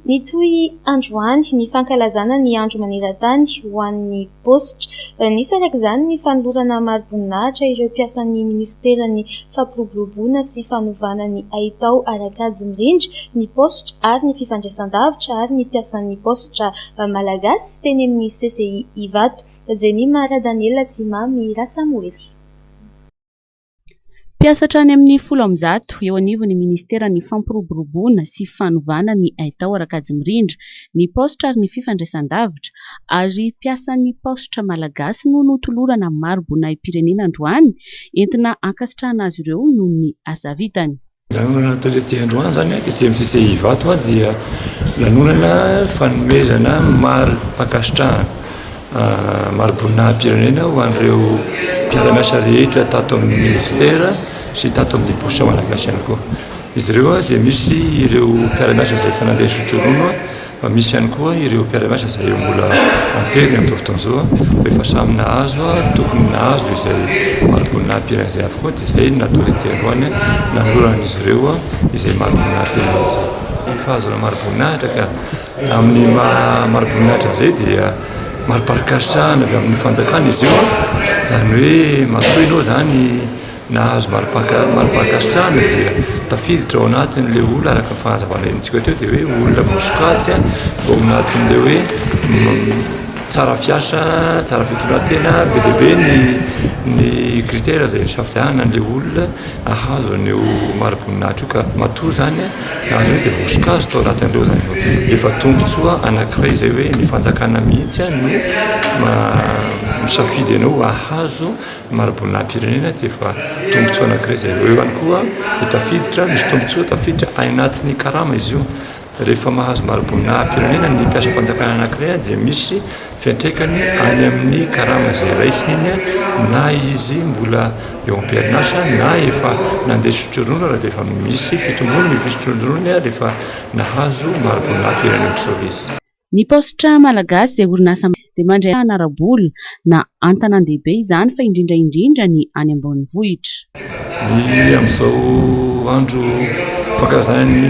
Nitoy androany ny fankalazana ny andro maneran-tany ho an'ny positra. Nisy araka izany ny fanolorana mari-boninahitra ireo mpiasan'ny ministeran'ny fampiroboroboana sy fanovana ny haitao arak'ady mirindra ny positra ary ny fifandraisan-davitra ary ny mpiasan'ny positra malagasy teny amin'ny CCI Ivato. Jemima Radaniela sy Mamy Rasamoely. Mpiasatra any amin'ny 10 eo anivon'ny ministeran'ny fampiroboroboana sy fanovana ny haitao arak'ady mirindra ny positra ary ny fifandraisan-davitra ary mpiasan'ny positra malagasy no notolorana mari-boninahim-pirenena androany entina ankasitrahana azy ireo noho ny asa vitany. Lanonana atao androany zany dia amin'ny CCI Ivato dia lanonana fanomezana mari-pakasitrahana mari-boninahim-pirenena ho an'ireo mpiara-miasa rehetra tato amin'ny ministera sy tato amin'ny positra malagasy ihany koa. Izy ireo dia misy ireo mpiara-miasa izay efa nandeha sotrorono, fa misy ihany koa ireo mpiara-miasa izay mbola amperiny amin'izao fotoana izao, efa samy nahazo tokony nahazo izay mari-boninahim-pirenena izay avokoa, dia izay natao ety androany nanolorana izy ireo izay mari-boninahim-pirenena izay. Efa azo mari-boninahitra ka amin'ny mari-boninahitra izay dia mari-pakasitrahana avy amin'ny fanjakana izy io, izany hoe matoa ianao zany nahazo mari-pakasitrahana dia tafiditra ao anatin'ilay olona araka ny fahazavana entsika teo dia hoe olona voasokajy ao anatin'ilay hoe tsara fiasa, tsara fitondran-tena, be dia be ny critère izay safidianana an'ilay olona ahazo an'io mari-boninahitra io ka matoa zany azo hoe dia voasokajy tao anatin'ireo zany efa tombontsoa anankiray izay hoe ny fanjakana mihitsy no misafidy ianao ahazo mari-boninahim-pirenena dia efa tombontsoa anankiray izay eo ihany koa tafiditra, misy tombontsoa tafiditra any anatin'ny karama izy io. Rehefa mahazo mari-boninahim-pirenena ny mpiasa-panjakana anankiray dia misy fiantraikany any amin'ny karama izay raisiny iny na izy mbola eo am-piarinasa na efa nandeha sotrorono raha dia efa misy fitombony ny fisotrorono rehefa nahazo mari-boninahim-pirenena ohatr'izao izy. Ny positra malagasy izay orinasa dia mandray anara-bola na antanan-dehibe izany fa indrindra ny any ambanivohitra. Ny amin'izao andro fankalazana ny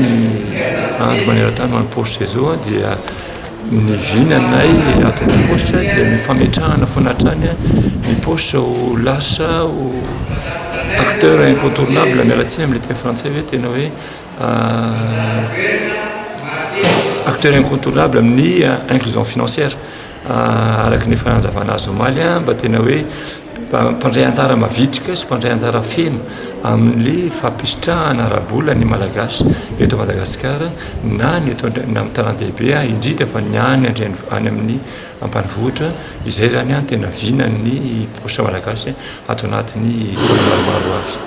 andro maneran-tany ho an'ny positra izao dia ny vinanay ato amin'ny positra dia ny fametrahana foana hatrany ny positra ho lasa ho acteur incontournable mialatsiny amin'ny teny frantsay hoe tena hoe acteur incontournable amin'ny inclusion financière araka ny fananjavana azy omaly mba tena hoe mpandray anjara mavitrika sy mpandray anjara feno amin'ny fampisotrahana ara-bola ny malagasy eto Madagasikara na ny eto amin'ny tanan-dehibe indrindra fa ny any amin'ny ambanivohitra izay zany tena vinan'ny positra malagasy ato anatin'ny taona maromaro avy.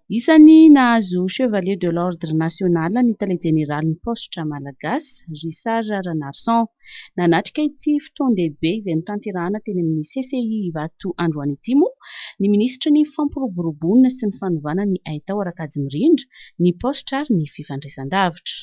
Isany nahazo Chevalier de l'Ordre National ny Tale Généralin'ny positra malagasy Richard Ranarson nanatrika ity fotoan-dehibe izay notanterahana teny amin'ny CCI Ivato androany ity moa ny ministra ny fampiroboroboana sy ny fanovana ny haitao arak'ady mirindra ny positra ary ny fifandraisan-davitra.